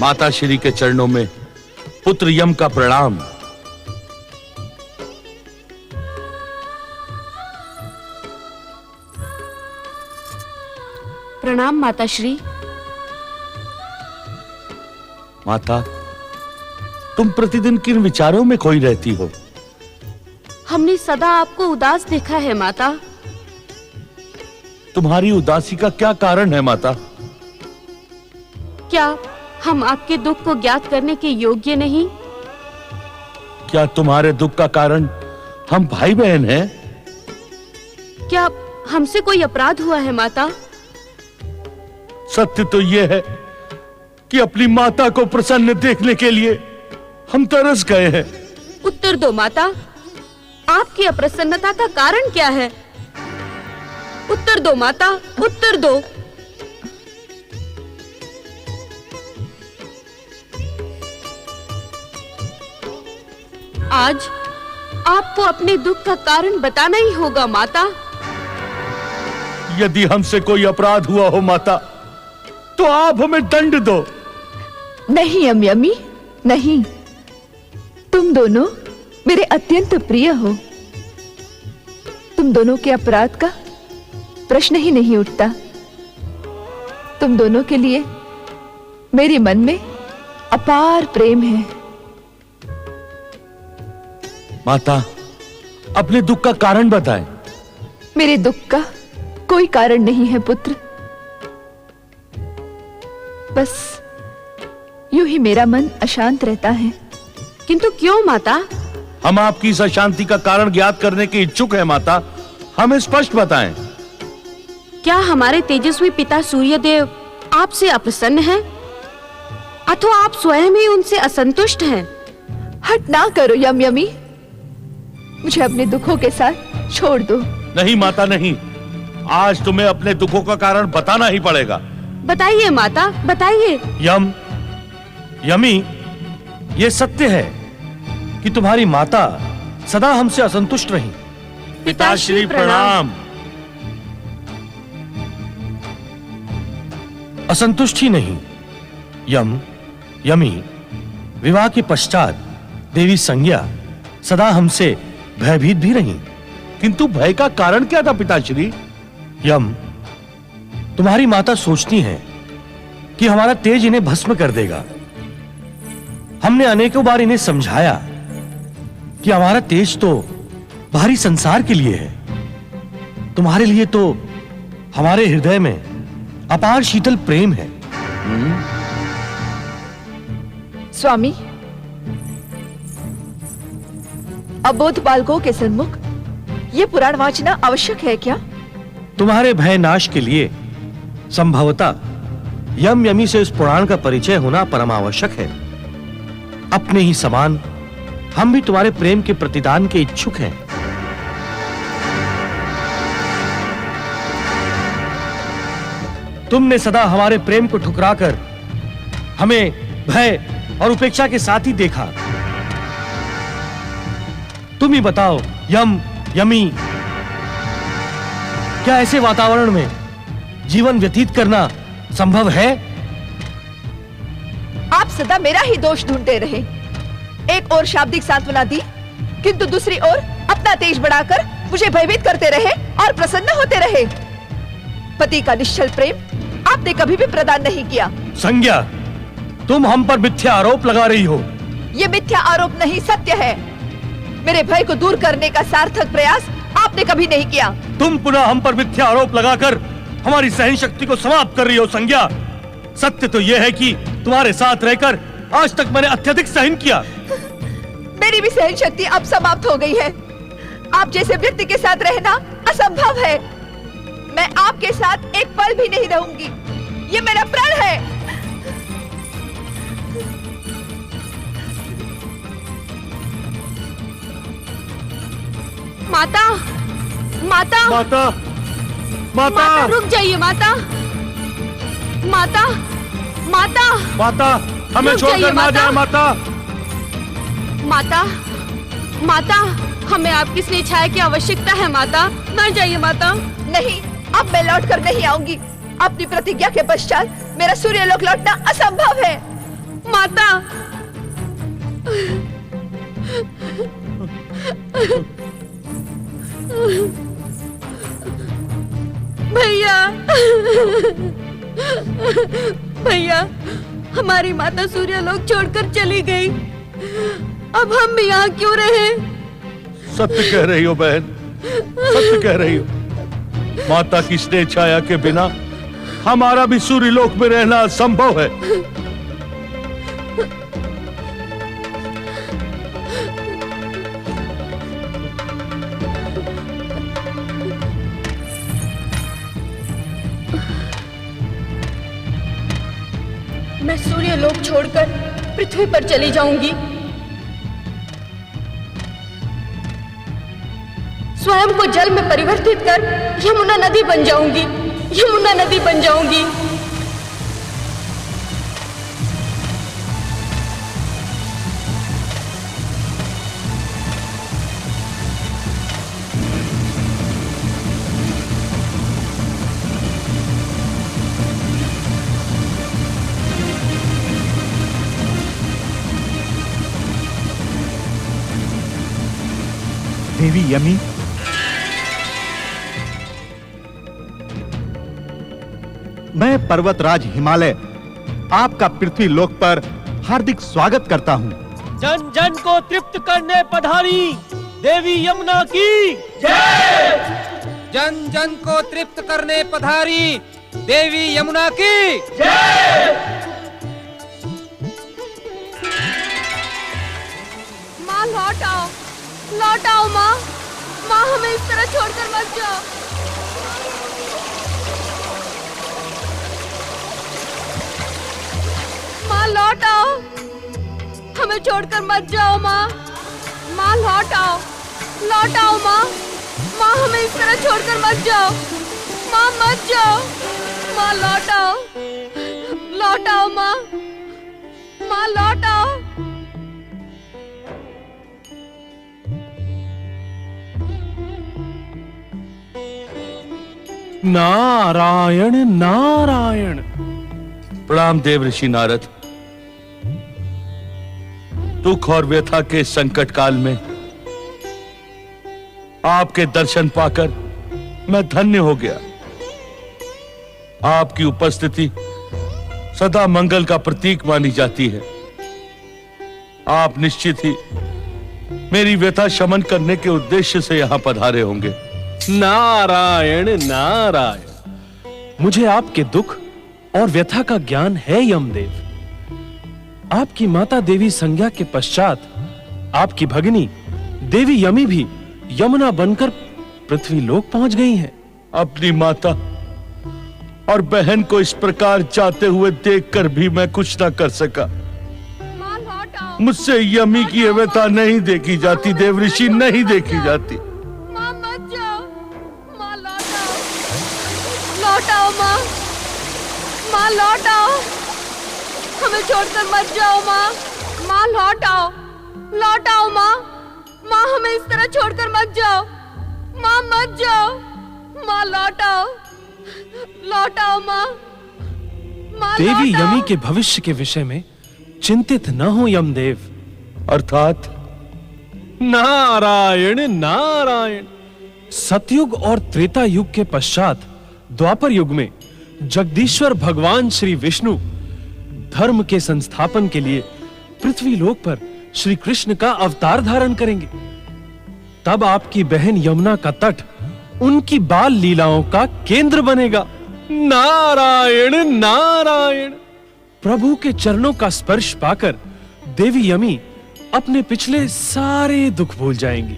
माता श्री के चरणों में पुत्र यम का प्रणाम। प्रणाम माता श्री। माता, तुम प्रतिदिन किन विचारों में खोई रहती हो? हमने सदा आपको उदास देखा है माता। तुम्हारी उदासी का क्या कारण है माता? क्या हम आपके दुख को ज्ञात करने के योग्य नहीं? क्या तुम्हारे दुख का कारण हम भाई बहन हैं? क्या हमसे कोई अपराध हुआ है माता? सत्य तो यह है कि अपनी माता को प्रसन्न देखने के लिए हम तरस गए हैं। उत्तर दो माता, आपकी अप्रसन्नता का कारण क्या है? उत्तर दो माता, उत्तर दो। आज आपको अपने दुख का कारण बताना ही होगा माता। यदि हमसे कोई अपराध हुआ हो माता, तो आप हमें दंड दो। नहीं यमी, नहीं। तुम दोनों मेरे अत्यंत प्रिय हो। तुम दोनों के अपराध का प्रश्न ही नहीं उठता। तुम दोनों के लिए मेरे मन में अपार प्रेम है। माता, अपने दुख का कारण बताएं। मेरे दुख का कोई कारण नहीं है पुत्र। बस यूं ही मेरा मन अशांत रहता है। किंतु क्यों माता? हम आपकी इस अशांति का कारण ज्ञात करने के इच्छुक हैं माता। हमें स्पष्ट बताएं। क्या हमारे तेजस्वी पिता सूर्यदेव आपसे अप्रसन्न हैं? अथवा आप स्वयं ही उनसे असंतुष्ट हैं? हट ना करो यमी, मुझे अपने दुखों के साथ छोड़ दो। नहीं माता, नहीं। आज तुम्हें अपने दुखों का कारण बताना ही पड़ेगा। बताइए माता, बताइए। यमी, ये सत्य है कि तुम्हारी माता सदा हमसे असंतुष्ट रही। पिताश्री प्रणाम। असंतुष्ट ही नहीं, यमी, विवाह के पश्चात देवी संज्ञा सदा हमसे भयभीत भी रही। किंतु भय का कारण क्या था पिताश्री? तुम्हारी माता सोचती है कि हमारा तेज इन्हें भस्म कर देगा। हमने अनेकों बार इन्हें समझाया कि हमारा तेज तो बाहरी संसार के लिए है। तुम्हारे लिए तो हमारे हृदय में अपार शीतल प्रेम है। स्वामी, अबोध बालकों के सन्मुख ये पुराण वाचना आवश्यक है क्या? तुम्हारे भय नाश के लिए संभवतः यमी से इस पुराण का परिचय होना परमावश्यक है। अपने ही समान हम भी तुम्हारे प्रेम के प्रतिदान के इच्छुक हैं। तुमने सदा हमारे प्रेम को ठुकराकर हमें भय और उपेक्षा के साथ ही देखा। तुम ही बताओ यमी, क्या ऐसे वातावरण में जीवन व्यतीत करना संभव है? आप सदा मेरा ही दोष ढूंढते रहे। एक और शाब्दिक सांत्वना दी, किंतु दूसरी ओर अपना तेज बढ़ाकर मुझे भयभीत करते रहे और प्रसन्न होते रहे। पति का निश्चल प्रेम आपने कभी भी प्रदान नहीं किया। संज्ञा, तुम हम पर मिथ्या आरोप लगा रही हो। ये मिथ्या आरोप नहीं, सत्य है। मेरे भय को दूर करने का सार्थक प्रयास आपने कभी नहीं किया। तुम पुनः हम पर मिथ्या आरोप लगाकर हमारी सहन शक्ति को समाप्त कर रही हो। संज्ञा, सत्य तो यह है कि तुम्हारे साथ रहकर आज तक मैंने अत्यधिक सहन किया। मेरी भी सहन शक्ति अब समाप्त हो गई है। आप जैसे व्यक्ति के साथ रहना असंभव है। मैं आपके साथ एक पल भी नहीं रहूंगी। ये मेरा प्रण है। माता, माता, माता, माता, माता, रुक जाइए माता, माता, माता, माता, हमें छोड़कर ना जाए माता। माता, माता, हमें आपकी स्नेह छाया की आवश्यकता है माता। ना जाइए माता। नहीं, अब मैं लौट कर नहीं आऊंगी। अपनी प्रतिज्ञा के पश्चात मेरा सूर्यलोक लौटना असंभव है। माता, भैया, भैया, हमारी माता सूर्यलोक छोड़कर चली गई। अब हम भी यहाँ क्यों रहे? सत्य कह रही हो बहन, सत्य कह रही हो। माता की स्नेह छाया के बिना हमारा भी सूर्यलोक में रहना असंभव है। मैं सूर्यलोक छोड़कर पृथ्वी पर चली जाऊंगी। स्वयं को जल में परिवर्तित कर यमुना नदी बन जाऊंगी, यमुना नदी बन जाऊंगी। देवी यमी, मैं पर्वतराज हिमालय आपका पृथ्वी लोक पर हार्दिक स्वागत करता हूँ। जन जन को तृप्त करने पधारी देवी यमुना की जय। जन जन को तृप्त करने पधारी देवी यमुना की जय। माँ लौट आओ, लौट आओ माँ, माँ हमें इस तरह छोड़कर मत जाओ। माँ लौट आओ, हमें छोड़कर मत जाओ माँ, माँ लौट आओ, लौट आओ माँ, माँ हमें इस तरह छोड़कर मत जाओ, माँ मत जाओ, माँ लौट आओ, लौट आओ माँ, माँ लौट आओ। नारायण नारायण। प्रणाम देव ऋषि नारद। दुख और व्यथा के संकट काल में आपके दर्शन पाकर मैं धन्य हो गया। आपकी उपस्थिति सदा मंगल का प्रतीक मानी जाती है। आप निश्चित ही मेरी व्यथा शमन करने के उद्देश्य से यहां पधारे होंगे। नारायण नारायण। मुझे आपके दुख और व्यथा का ज्ञान है यमदेव। आपकी माता देवी संज्ञा के पश्चात आपकी भगिनी देवी यमी भी यमुना बनकर पृथ्वी लोक पहुंच गई हैं। अपनी माता और बहन को इस प्रकार जाते हुए देखकर भी मैं कुछ ना कर सका। माँ लौट आओ, मुझसे यमी की व्यथा नहीं देखी जाती देव ऋषि, नहीं देखी जाती। माँ मत जाओ, माँ लौट आओ, लौट आओ माँ, माँ लौट आओ, हमें छोड़कर मत जाओ माँ, माँ लौट आओ, लौट आओ माँ, माँ हमें इस तरह छोड़कर मत जाओ, माँ मत जाओ, माँ लौट आओ, लौट आओ माँ, माँ देवी लौट आओ। यमी के भविष्य के विषय में चिंतित न हो यमदेव। अर्थात नारायण नारायण। सतयुग और त्रेता युग के पश्चात द्वापर युग में जगदीश्वर भगवान श्री विष्णु धर्म के संस्थापन के लिए पृथ्वी लोक पर श्री कृष्ण का अवतार धारण करेंगे। तब आपकी बहन यमुना का तट उनकी बाल लीलाओं का केंद्र बनेगा। नारायण नारायण। प्रभु के चरणों का स्पर्श पाकर देवी यमी अपने पिछले सारे दुख भूल जाएंगी।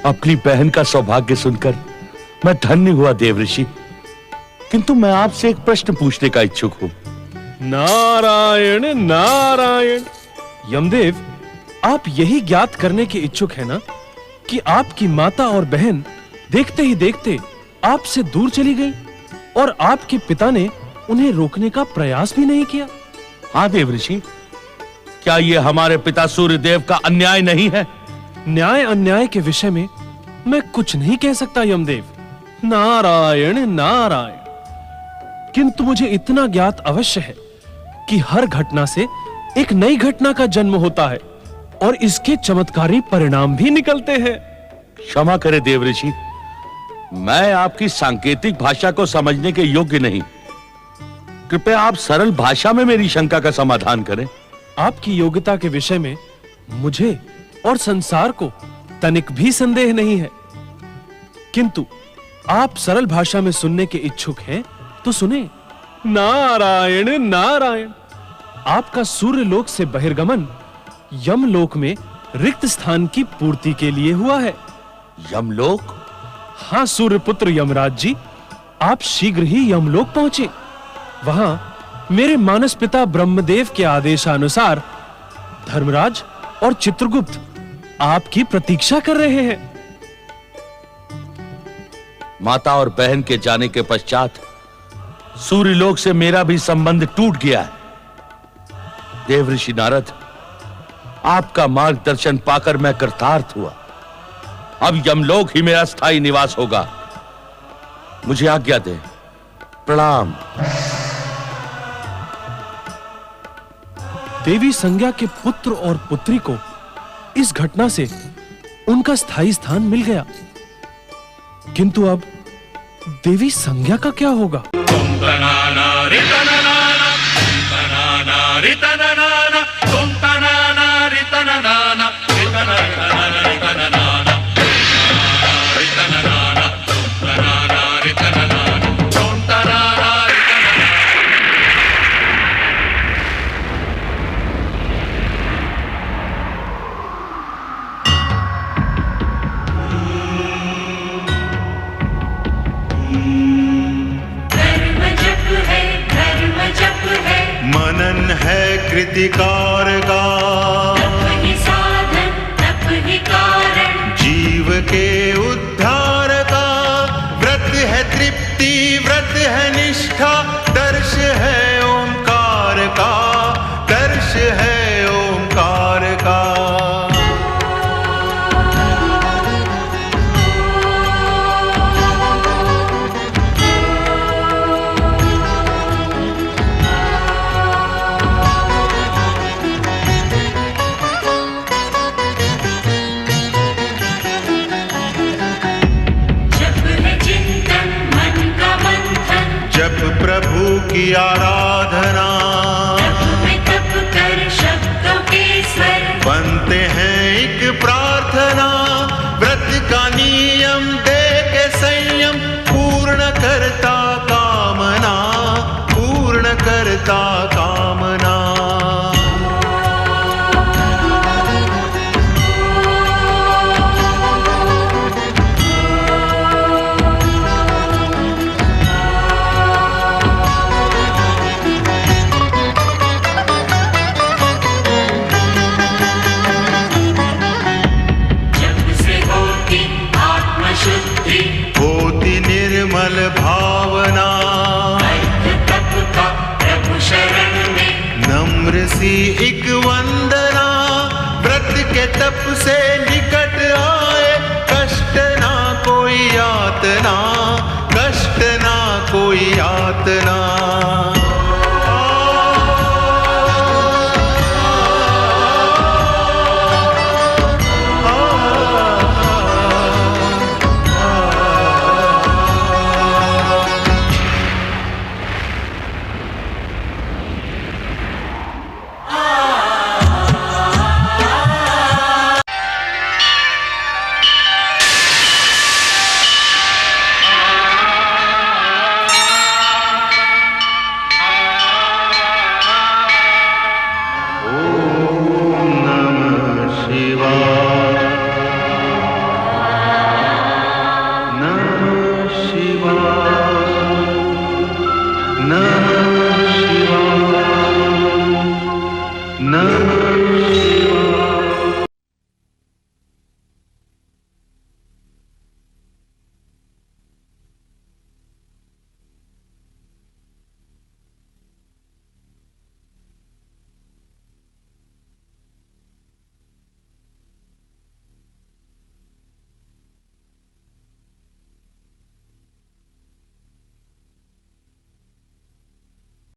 अपनी बहन का सौभाग्य सुनकर मैं धन्य हुआ देव ऋषि, किंतु मैं आपसे एक प्रश्न पूछने का इच्छुक हूं। नारायण नारायण। यमदेव, आप यही ज्ञात करने के इच्छुक हैं ना कि आपकी माता और बहन देखते ही देखते आपसे दूर चली गई और आपके पिता ने उन्हें रोकने का प्रयास भी नहीं किया? हाँ देव ऋषि, क्या यह हमारे पिता सूर्यदेव का अन्याय नहीं है? न्याय अन्याय के विषय में मैं कुछ नहीं कह सकता यमदेव। नारायण नारायण। किंतु मुझे इतना ज्ञात अवश्य है कि हर घटना से एक नई घटना का जन्म होता है और इसके चमत्कारी परिणाम भी निकलते हैं। क्षमा करे देवऋषि, मैं आपकी सांकेतिक भाषा को समझने के योग्य नहीं। कृपया आप सरल भाषा में मेरी शंका का समाधान करें। आपकी योग्यता के विषय में मुझे और संसार को तनिक भी संदेह नहीं है, किंतु आप सरल भाषा में सुनने के इच्छुक हैं तो सुने। नारायण नारायण। आपका सूर्य लोक से बहिर्गमन यमलोक में रिक्त स्थान की पूर्ति के लिए हुआ है। यमलोक? हाँ सूर्यपुत्र यमराज जी, आप शीघ्र ही यमलोक पहुंचे। वहां मेरे मानस पिता ब्रह्मदेव के आदेशानुसार धर्मराज और चित्रगुप्त आपकी प्रतीक्षा कर रहे हैं। माता और बहन के जाने के पश्चात सूर्यलोक से मेरा भी संबंध टूट गया है। देवऋषि नारद, आपका मार्गदर्शन पाकर मैं कृतार्थ हुआ। अब यमलोक ही मेरा स्थायी निवास होगा। मुझे आज्ञा दें। प्रणाम। देवी संज्ञा के पुत्र और पुत्री को इस घटना से उनका स्थायी स्थान मिल गया, किंतु अब देवी संज्ञा का क्या होगा? मनन है कृतिकार का, तप ही साधन तप ही कारण, जीव के उद्धार का। व्रत है तृप्ति व्रत है निष्ठा, दर्श है ओंकार का, दर्श है ओंकार का। प्रभु की आराधना, तप कर शब्दों के स्वर, बनते हैं एक प्रार्थना। व्रत का नियम दे के संयम, पूर्ण करता कामना, पूर्ण करता कामना। होती निर्मल भावना, तप का प्रभु शरण में, नम्र सी एक वंदना। व्रत के तप से निकट आए, कष्ट ना कोई यातना, कष्ट ना कोई यातना।